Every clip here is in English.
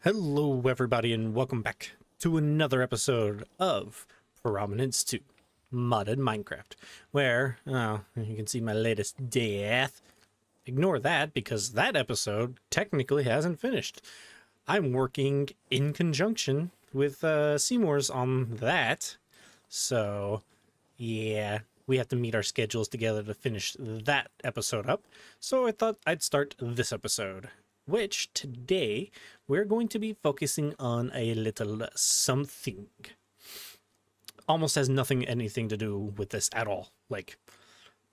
Hello everybody and welcome back to another episode of Prominence 2 Modded Minecraft, where, you can see my latest death. Ignore that because that episode technically hasn't finished. I'm working in conjunction with Seymour's on that, so yeah, we have to meet our schedules together to finish that episode up, so I thought I'd start this episode. Which today we're going to be focusing on a little something. Almost has anything to do with this at all. Like,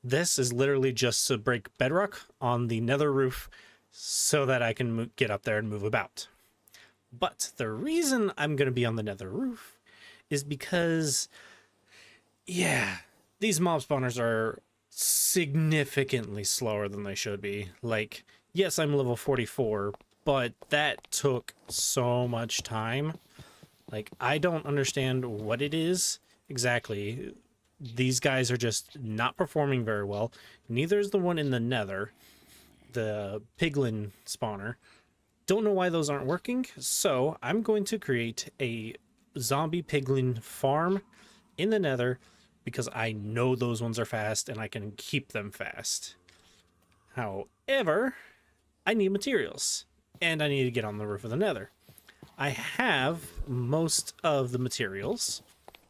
this is literally just to break bedrock on the nether roof so that I can get up there and move about. But the reason I'm going to be on the nether roof is because, yeah, these mob spawners are significantly slower than they should be. Like, yes, I'm level 44, but that took so much time. Like, I don't understand what it is exactly. These guys are just not performing very well. Neither is the one in the nether, the piglin spawner. Don't know why those aren't working, so I'm going to create a zombie piglin farm in the nether because I know those ones are fast and I can keep them fast. However, I need materials, and I need to get on the roof of the nether. I have most of the materials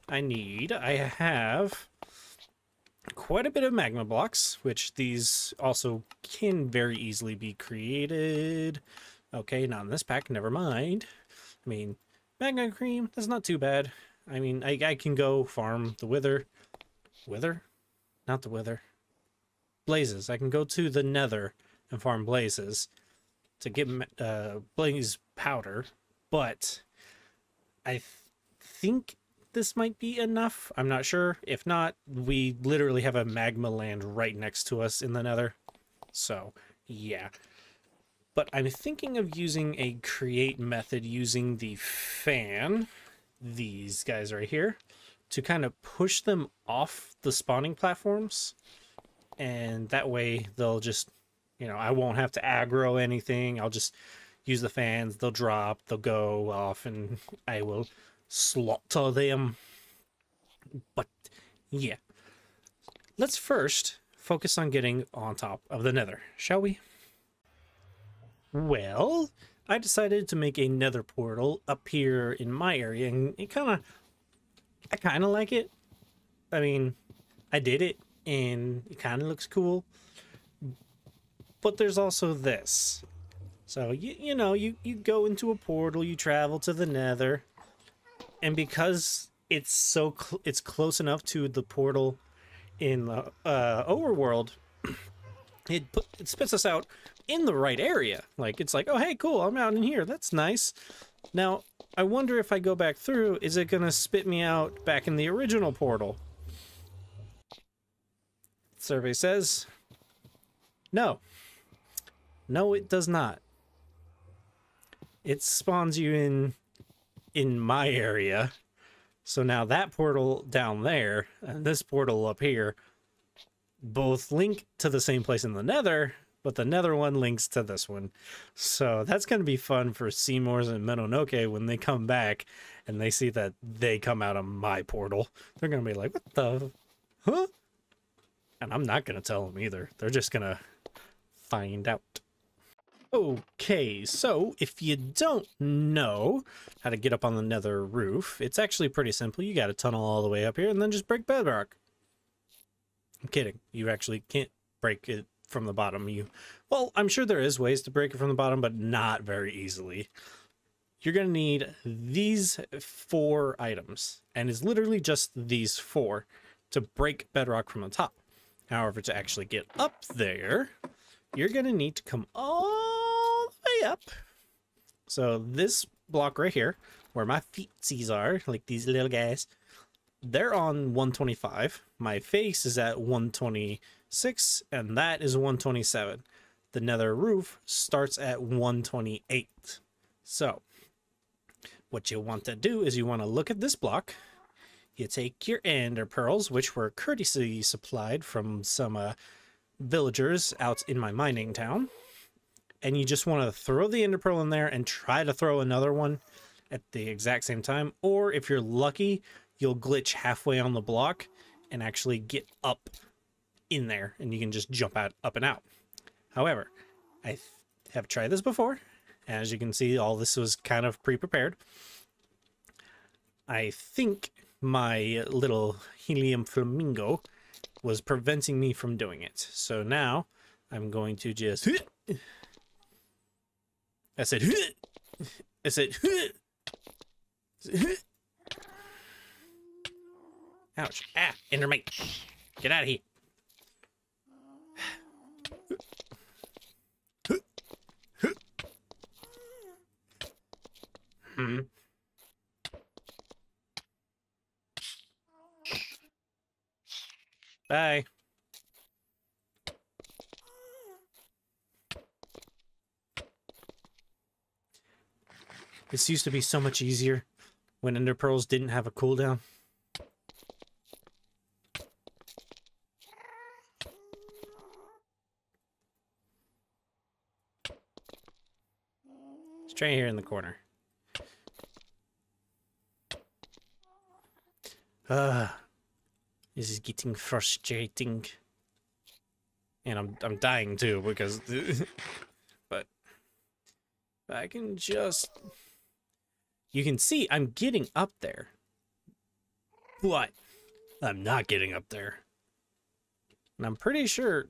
I need. I have quite a bit of magma blocks, which these also can very easily be created. Okay, not in this pack, never mind. I mean, magma cream, that's not too bad. I mean, I can go farm the wither. Wither? Not the wither. Blazes. I can go to the nether and farm blazes to get blaze powder, but I think this might be enough. I'm not sure. If not, we literally have a magma land right next to us in the nether, so yeah. But I'm thinking of using a create method using the fan, these guys right here, to kind of push them off the spawning platforms, and that way they'll just, you know, I won't have to aggro anything. I'll just use the fans. They'll drop, they'll go off, and I will slaughter them. But yeah, let's first focus on getting on top of the nether, shall we? Well, I decided to make a nether portal up here in my area, and I kind of like it. I mean, I did it, and it kind of looks cool. But there's also this. So, you know, you go into a portal, you travel to the nether, and because it's it's close enough to the portal in the overworld, it spits us out in the right area. Like, it's like, oh, hey, cool, I'm out in here. That's nice. Now, I wonder if I go back through, is it going to spit me out back in the original portal? Survey says no. No, it does not. It spawns you in my area. So now that portal down there and this portal up here both link to the same place in the nether, but the nether one links to this one. So that's going to be fun for Seymour's and Mononoke when they come back and they see that they come out of my portal. They're going to be like, what the? Huh? And I'm not going to tell them either. They're just going to find out. Okay, so if you don't know how to get up on the nether roof, it's actually pretty simple. You got to tunnel all the way up here and then just break bedrock. I'm kidding. You actually can't break it from the bottom. Well, I'm sure there is ways to break it from the bottom, but not very easily. You're going to need these 4 items, and it's literally just these 4 to break bedrock from the top. However, to actually get up there, you're going to need to come all the way up. So this block right here, where my feetsies are, like these little guys, they're on 125. My face is at 126, and that is 127. The nether roof starts at 128. So what you want to do is you want to look at this block. You take your ender pearls, which were courtesy supplied from some villagers out in my mining town, and you just want to throw the ender pearl in there and try to throw another one at the exact same time. Or if you're lucky, you'll glitch halfway on the block and actually get up in there, and you can just jump out, up and out. However, I have tried this before. As you can see, all this was kind of pre-prepared. I think my little helium flamingo was preventing me from doing it. So now I'm going to just... I said... Ouch. Ah, Endermite. Get out of here. Bye. This used to be so much easier when ender pearls didn't have a cooldown. Let's try here in the corner. This is getting frustrating. And I'm dying too because but I can just, you can see I'm getting up there. But I'm not getting up there. And I'm pretty sure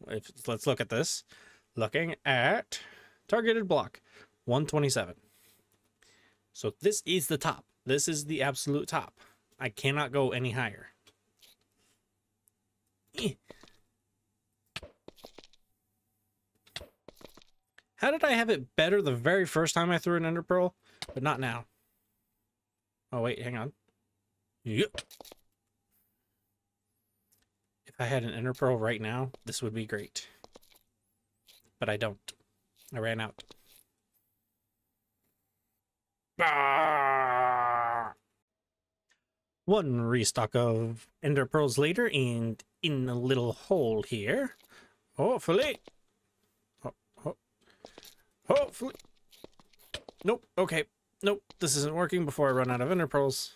if, let's look at this. Looking at targeted block 127. So this is the top. This is the absolute top. I cannot go any higher. How did I have it better the very first time I threw an ender pearl, but not now? Oh wait, hang on. Yep. If I had an ender pearl right now, this would be great. But I don't. I ran out. Ah! One restock of ender pearls later, and in a little hole here. Hopefully. Hopefully. Nope. Okay. Nope. This isn't working before I run out of ender pearls.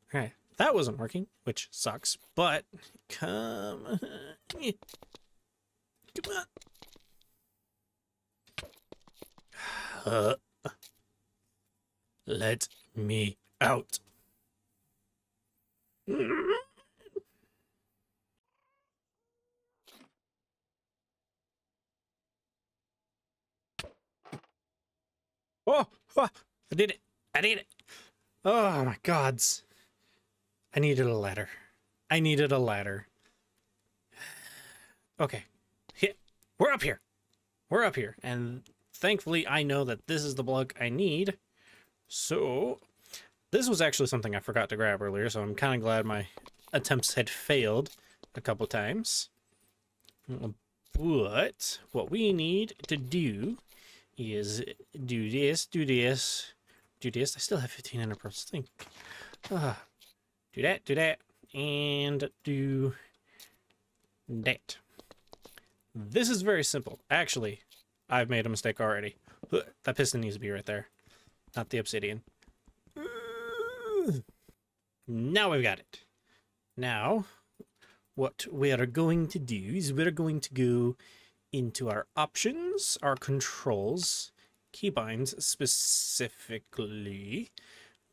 Okay. That wasn't working, which sucks, but come on. Come on. Let me out. Oh, I did it. I did it. Oh my gods. I needed a ladder. I needed a ladder. Okay. We're up here. We're up here. And thankfully, I know that this is the block I need. So, this was actually something I forgot to grab earlier, so I'm kind of glad my attempts had failed a couple times. But what we need to do is do this, do this, do this. I still have 15 ender pearls. Think. Do that, and do that. This is very simple. Actually, I've made a mistake already. That piston needs to be right there, not the obsidian. Now we've got it. Now, what we are going to do is we're going to go into our options, our controls, keybinds specifically.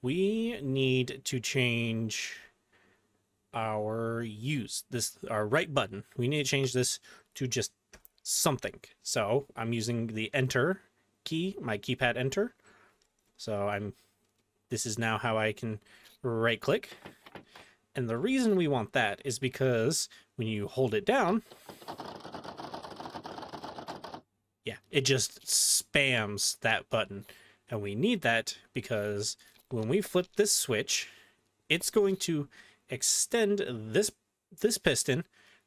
We need to change our our right button. We need to change this to just something. So I'm using the enter key, my keypad enter. So this is now how I can right click. And the reason we want that is because when you hold it down, yeah, it just spams that button. And we need that because when we flip this switch, it's going to extend this piston,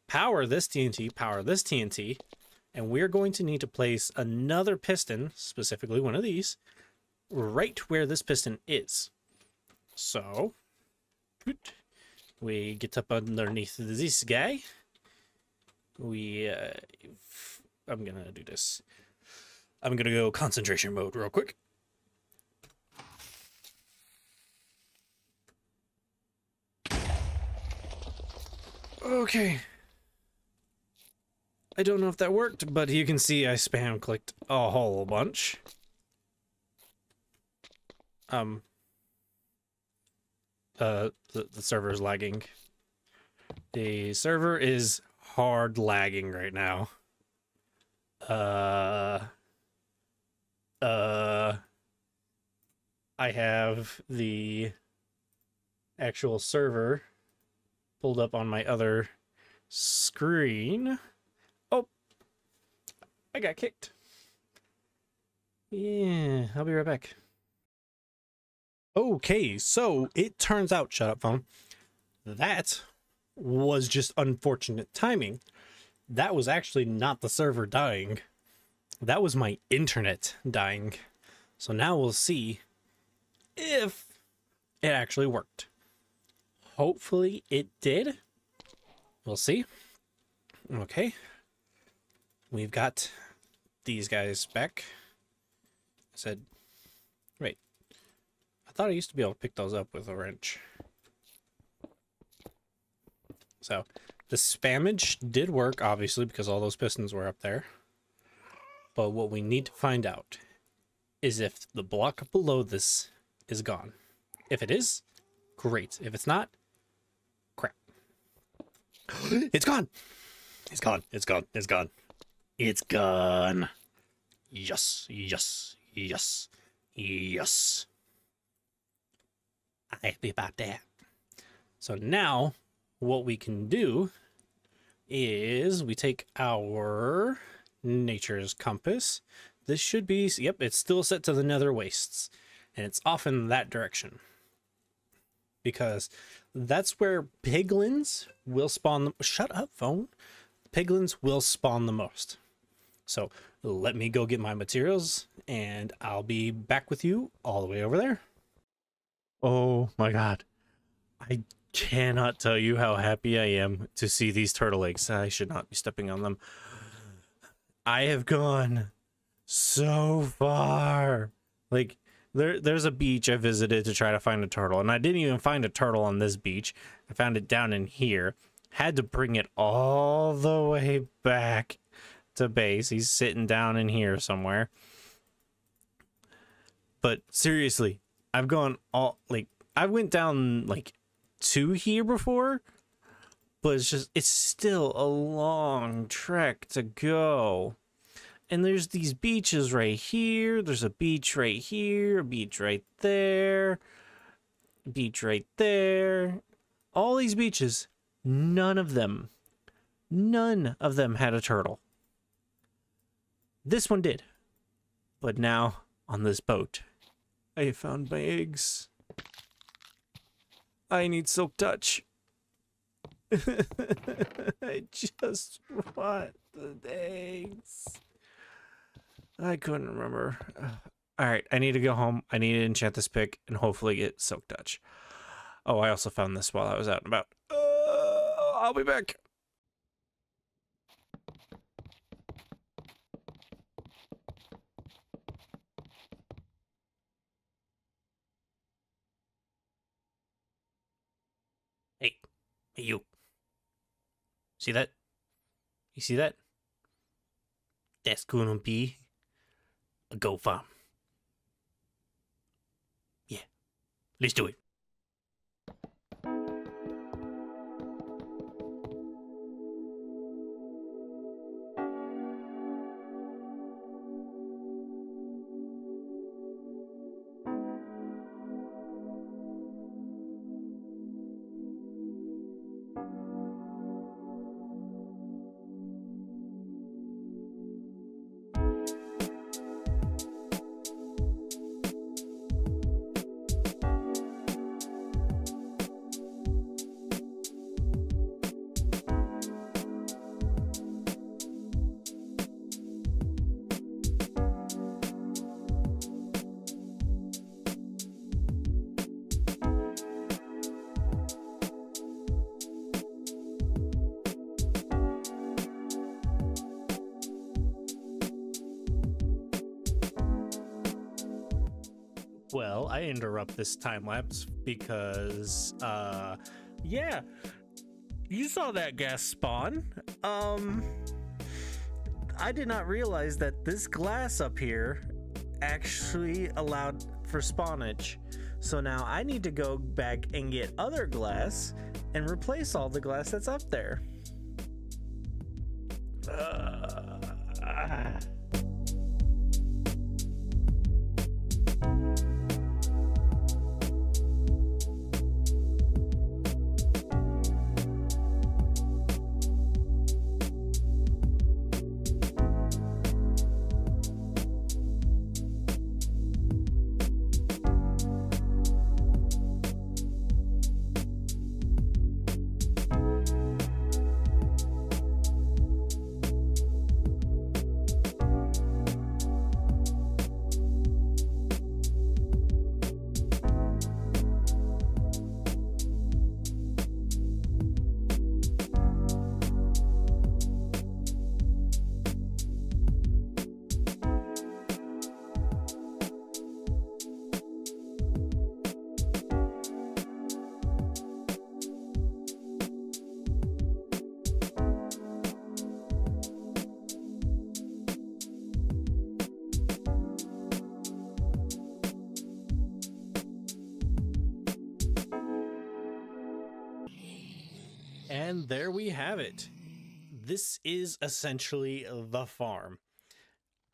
power this TNT, and we're going to need to place another piston, specifically one of these, right where this piston is. So, we get up underneath this guy. We I'm gonna do this. I'm gonna go concentration mode real quick. Okay. I don't know if that worked, but you can see I spam clicked a whole bunch. The server is lagging. The server is hard lagging right now. I have the actual server pulled up on my other screen. Oh, I got kicked. Yeah, I'll be right back. Okay, so it turns out, shut up phone, that was just unfortunate timing. That was actually not the server dying. That was my internet dying. So now we'll see if it actually worked. Hopefully it did. We'll see. Okay. We've got these guys back. I said, wait. I thought I used to be able to pick those up with a wrench. So the spammage did work, obviously, because all those pistons were up there. But what we need to find out is if the block below this is gone. If it is, great. If it's not, crap. It's gone. It's gone. It's gone. It's gone. It's gone. Yes, yes, yes, yes. I'm happy about that. So now what we can do is we take our nature's compass. This should be, yep, it's still set to the nether wastes, and it's off in that direction because that's where piglins will spawn. Shut up, phone. Piglins will spawn the most. So let me go get my materials and I'll be back with you all the way over there. Oh my god, I cannot tell you how happy I am to see these turtle eggs. I should not be stepping on them. I have gone so far. Like there's a beach I visited to try to find a turtle, and I didn't even find a turtle on this beach. I found it down in here. Had to bring it all the way back to base. He's sitting down in here somewhere. But seriously, I've gone all, like, I went down like to here before, but it's still a long trek to go. And there's these beaches right here. There's a beach right here, a beach right there, beach right there. All these beaches, none of them had a turtle. This one did. But now, on this boat, I have found my eggs. I need silk touch. I just want the eggs. I couldn't remember. Alright, I need to go home. I need to enchant this pick and hopefully get silk touch. Oh, I also found this while I was out and about. I'll be back. Hey, you. See that? You see that? That's gonna be a goat farm. Yeah, let's do it. Well, I interrupt this time lapse because, yeah, you saw that gas spawn. I did not realize that this glass up here actually allowed for spawnage. So now I need to go back and get other glass and replace all the glass that's up there. And there we have it. This is essentially the farm.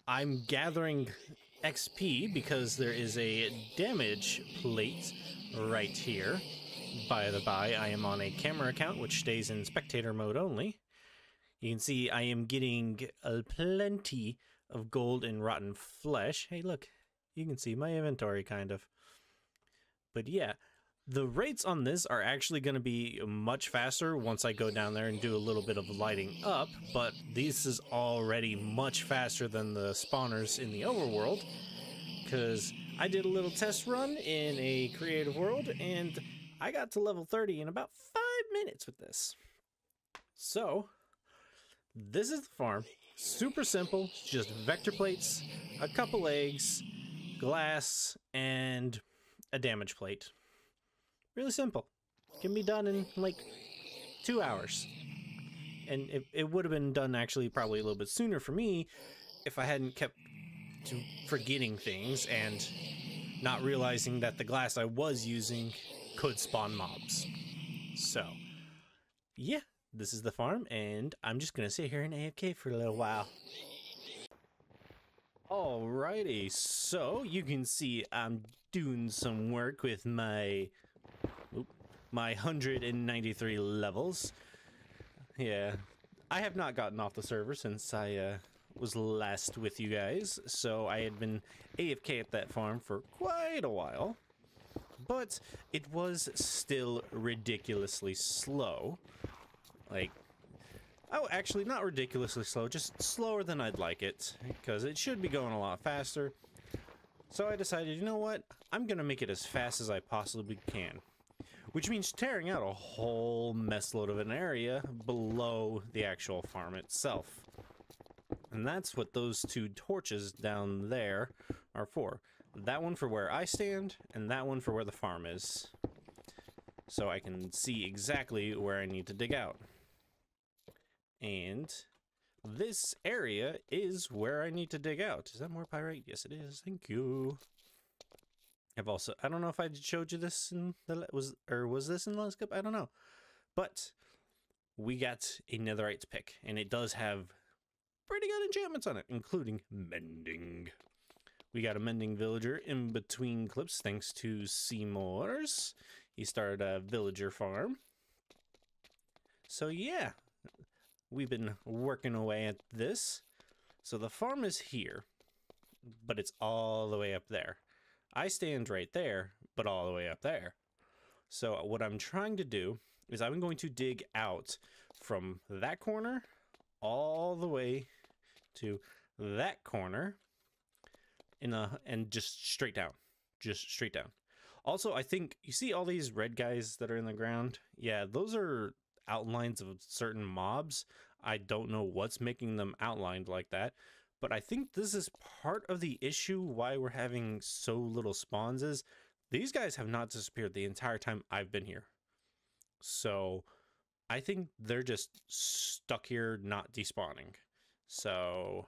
I'm gathering XP because there is a damage plate right here. By the by, I am on a camera account which stays in spectator mode only. You can see I am getting plenty of gold and rotten flesh. Hey, look, you can see my inventory kind of. But yeah, the rates on this are actually going to be much faster once I go down there and do a little bit of lighting up, but this is already much faster than the spawners in the overworld, because I did a little test run in a creative world, and I got to level 30 in about 5 minutes with this. So, this is the farm. Super simple, just vector plates, a couple eggs, glass, and a damage plate. Really simple. Can be done in like 2 hours. And it would have been done actually probably a little bit sooner for me if I hadn't kept forgetting things and not realizing that the glass I was using could spawn mobs. So, yeah, this is the farm, and I'm just going to sit here and AFK for a little while. Alrighty, so you can see I'm doing some work with my 193 levels. Yeah, I have not gotten off the server since I was last with you guys, so I had been AFK at that farm for quite a while, but it was still ridiculously slow. Like, oh, actually not ridiculously slow, just slower than I'd like it, because it should be going a lot faster. So I decided, you know what, I'm gonna make it as fast as I possibly can. Which means tearing out a whole mess load of an area below the actual farm itself. And that's what those two torches down there are for. That one for where I stand, and that one for where the farm is. So I can see exactly where I need to dig out. And this area is where I need to dig out. Is that more pyrite? Yes, it is. Thank you. I've also, I don't know if I showed you this in the, was this in the last clip? I don't know. But we got a netherite pick, and it does have pretty good enchantments on it, including mending. We got a mending villager in between clips, thanks to Seymour's. He started a villager farm. So yeah, we've been working away at this. So the farm is here, but it's all the way up there. I stand right there, but all the way up there. So what I'm trying to do is I'm going to dig out from that corner all the way to that corner and just straight down. Just straight down. Also, I think, you see all these red guys that are in the ground? Yeah, those are outlines of certain mobs. I don't know what's making them outlined like that, But I think this is part of the issue why we're having so little spawns is these guys have not disappeared the entire time I've been here. So I think they're just stuck here, not despawning. So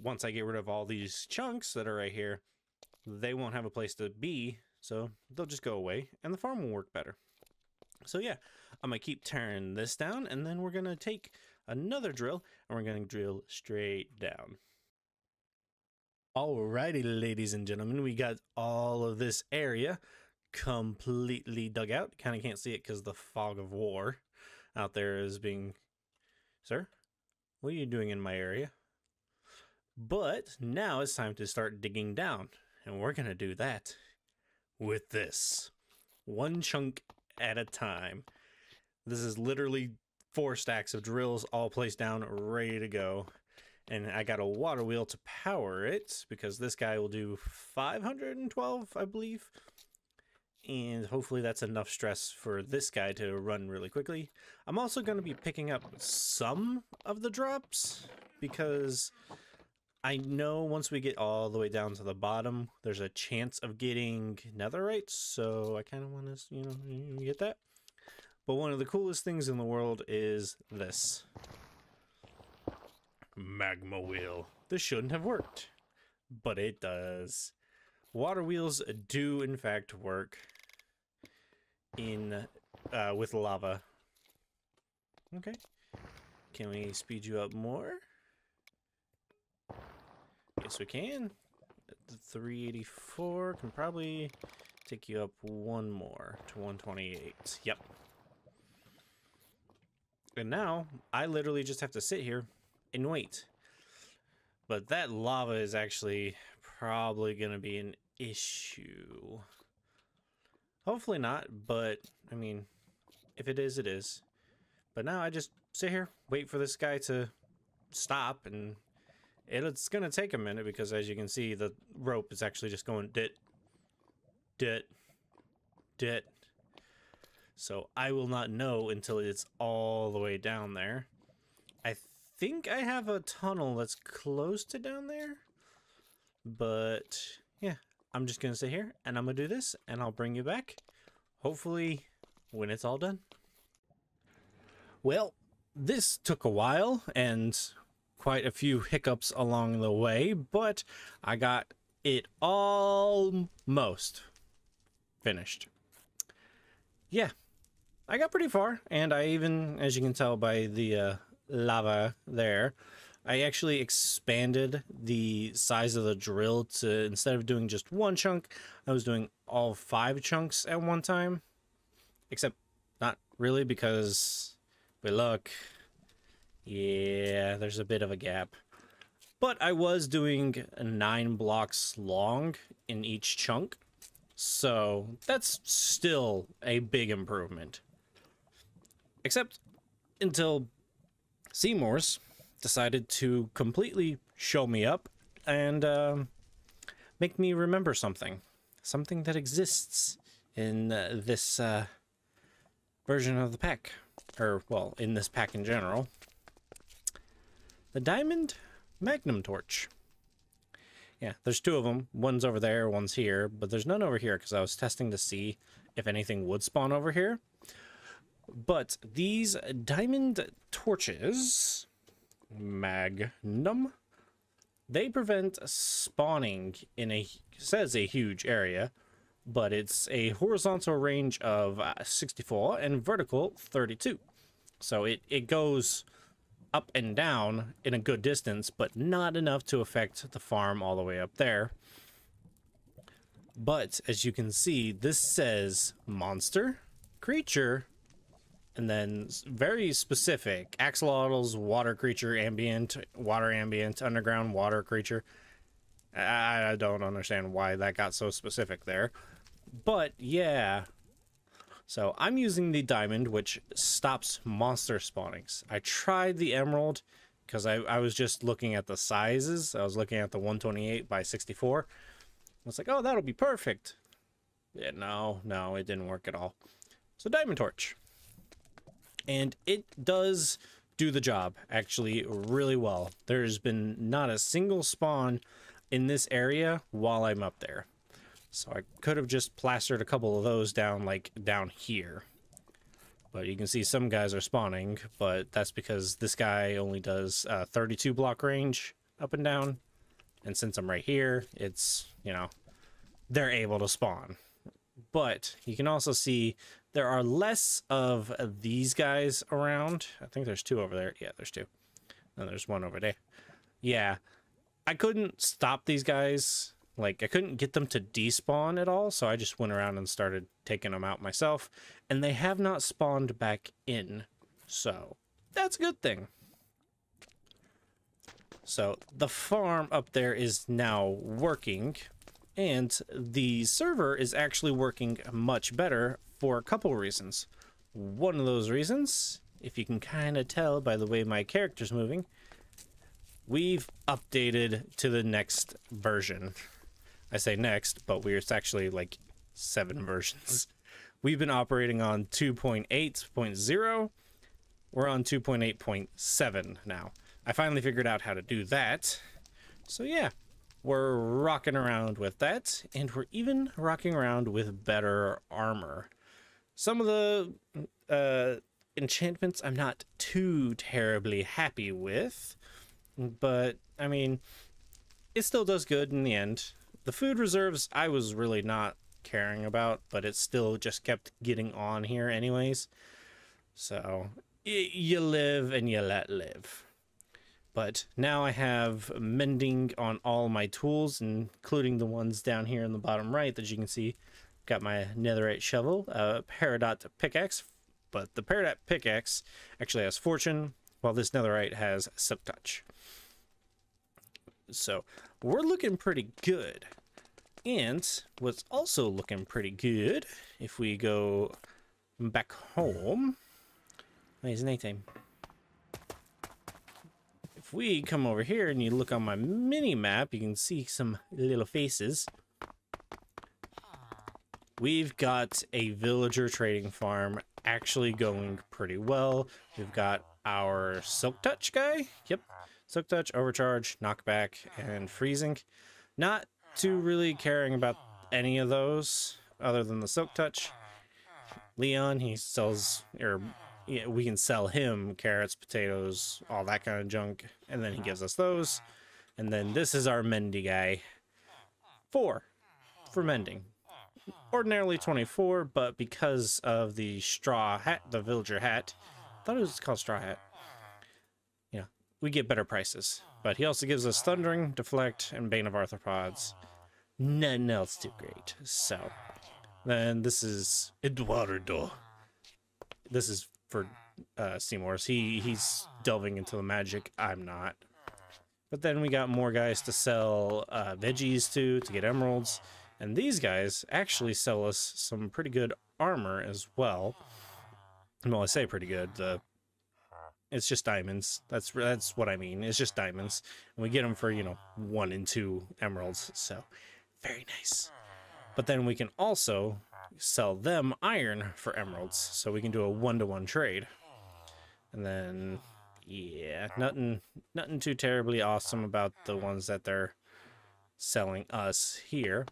once I get rid of all these chunks that are right here, they won't have a place to be. So they'll just go away and the farm will work better. So yeah, I'm going to keep tearing this down, and then we're going to take another drill and we're going to drill straight down. Alrighty, ladies and gentlemen, we got all of this area completely dug out. Kind of can't see it because the fog of war out there is being... Sir, what are you doing in my area? But now it's time to start digging down, and we're going to do that with this. One chunk at a time. This is literally 4 stacks of drills all placed down, ready to go. And I got a water wheel to power it because this guy will do 512, I believe. And hopefully that's enough stress for this guy to run really quickly. I'm also going to be picking up some of the drops because I know once we get all the way down to the bottom, there's a chance of getting netherite, so I kind of want to, you know, get that. But one of the coolest things in the world is this. Magma wheel. This shouldn't have worked, but it does. Water wheels do, in fact, work in with lava. Okay. Can we speed you up more? Yes, we can. The 384 can probably take you up one more to 128. Yep. And now I literally just have to sit here and wait. But that lava is actually probably going to be an issue. Hopefully not, but I mean, if it is, it is. But now I just sit here, wait for this guy to stop, and it's going to take a minute because, as you can see, the rope is actually just going dit, dit, dit. So I will not know until it's all the way down there. I think I have a tunnel that's close to down there. But yeah, I'm just going to sit here and I'm going to do this and I'll bring you back, hopefully, when it's all done. Well, this took a while and quite a few hiccups along the way, but I got it almost finished. Yeah, I got pretty far, and I even, as you can tell by the lava there, I actually expanded the size of the drill to, instead of doing just one chunk, I was doing all 5 chunks at one time. Except not really, because we look, yeah, there's a bit of a gap. But I was doing 9 blocks long in each chunk, so that's still a big improvement. Except until Seymour's decided to completely show me up and make me remember something that exists in this version of the pack, or well, in this pack in general. The Diamond Magnum Torch. Yeah, there's 2 of them. One's over there, one's here, but there's none over here because I was testing to see if anything would spawn over here. But these diamond torches, Magnum, they prevent spawning in a, says a huge area, but it's a horizontal range of 64 and vertical 32. So it goes up and down in a good distance, but not enough to affect the farm all the way up there. But as you can see, this says monster, creature, and then very specific axolotls, water creature, ambient, water ambient, underground water creature. I don't understand why that got so specific there, but yeah. So I'm using the diamond, which stops monster spawnings. I tried the emerald because I was just looking at the sizes. I was looking at the 128 by 64. I was like, oh, that'll be perfect. Yeah, no, it didn't work at all. So diamond torch. And it does do the job actually really well. There's been not a single spawn in this area while I'm up there. So I could have just plastered a couple of those down, like down here. But you can see some guys are spawning, but that's because this guy only does 32 block range up and down. And since I'm right here, it's, you know, they're able to spawn. But you can also see there are less of these guys around. I think there's 2 over there. Yeah, there's 2. And there's 1 over there. Yeah, I couldn't stop these guys. Like, I couldn't get them to despawn at all, so I just went around and started taking them out myself. And they have not spawned back in. So, that's a good thing. So, the farm up there is now working. And the server is actually working much better for a couple reasons. One of those reasons, if you can kind of tell by the way my character's moving, we've updated to the next version. I say next, but it's actually like 7 versions. We've been operating on 2.8.0. We're on 2.8.7 now. I finally figured out how to do that. So yeah, we're rocking around with that, and we're even rocking around with better armor. Some of the enchantments I'm not too terribly happy with, but I mean, it still does good in the end. The food reserves I was really not caring about, but it still just kept getting on here anyways. So you live and you let live. But now I have mending on all my tools, including the ones down here in the bottom right that you can see. Got my netherite shovel, peridot pickaxe, but the peridot pickaxe actually has fortune, while this netherite has silk touch. So we're looking pretty good. And what's also looking pretty good, if we go back home, it's nighttime. If we come over here and you look on my mini map, you can see some little faces. We've got a villager trading farm actually going pretty well. We've got our silk touch guy. Yep. Silk touch, overcharge, knockback, and freezing. Not too really caring about any of those other than the silk touch. Leon, he sells, or yeah, we can sell him carrots, potatoes, all that kind of junk, and then he gives us those. And then this is our Mendy guy. 4 for mending. Ordinarily 24, but because of the straw hat, the villager hat, I thought it was called straw hat. Yeah, we get better prices. But he also gives us Thundering, Deflect, and Bane of Arthropods. Nothing else too great. So, then this is Eduardo. This is for Seymour's. He's delving into the magic. I'm not. But then we got more guys to sell veggies to get emeralds. And these guys actually sell us some pretty good armor as well. Well, I say pretty good. It's just diamonds. That's what I mean. It's just diamonds. And we get them for, you know, 1 and 2 emeralds. So, very nice. But then we can also sell them iron for emeralds. So we can do a 1-to-1 trade. And then, yeah, nothing too terribly awesome about the ones that they're selling us here.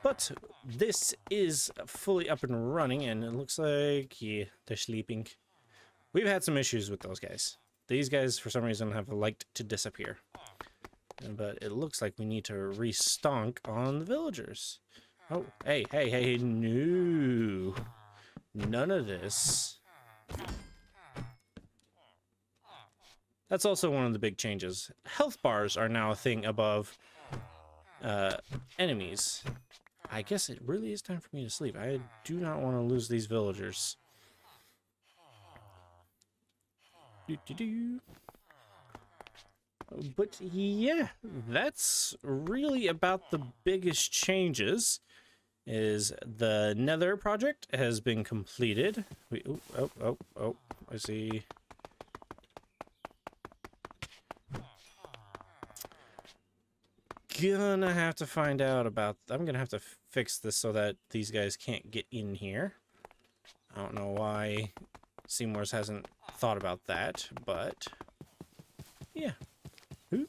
But this is fully up and running, and it looks like, yeah, they're sleeping. We've had some issues with those guys. These guys, for some reason, have liked to disappear. But it looks like we need to restonk on the villagers. Oh, hey, no. None of this. That's also one of the big changes. Health bars are now a thing above enemies. I guess it really is time for me to sleep. I do not want to lose these villagers. But yeah, that's really about the biggest changes. Is the Nether project has been completed. Oh, I see. Gonna have to find out about, I'm gonna have to fix this so that these guys can't get in here. I don't know why Seymour's hasn't thought about that, but yeah. Ooh.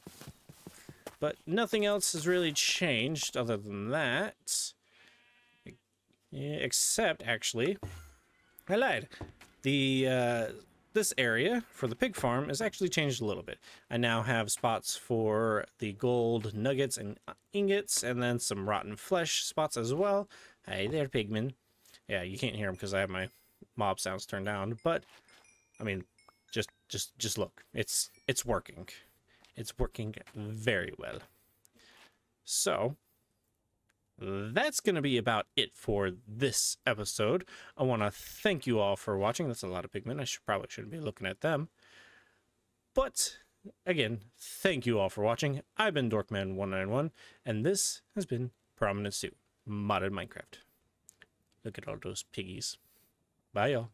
But nothing else has really changed other than that. Yeah, except, actually, I lied. The this area for the pig farm has actually changed a little bit. I now have spots for the gold nuggets and ingots, and then some rotten flesh spots as well. Hey there, pigmen. Yeah, you can't hear them because I have my mob sounds turned down, but I mean, just look. It's working. It's working very well. So that's going to be about it for this episode. I want to thank you all for watching. That's a lot of pigmen. I probably shouldn't be looking at them. But again, thank you all for watching. I've been Dorkman191, and this has been Prominence 2 Modded Minecraft. Look at all those piggies. Bye, y'all.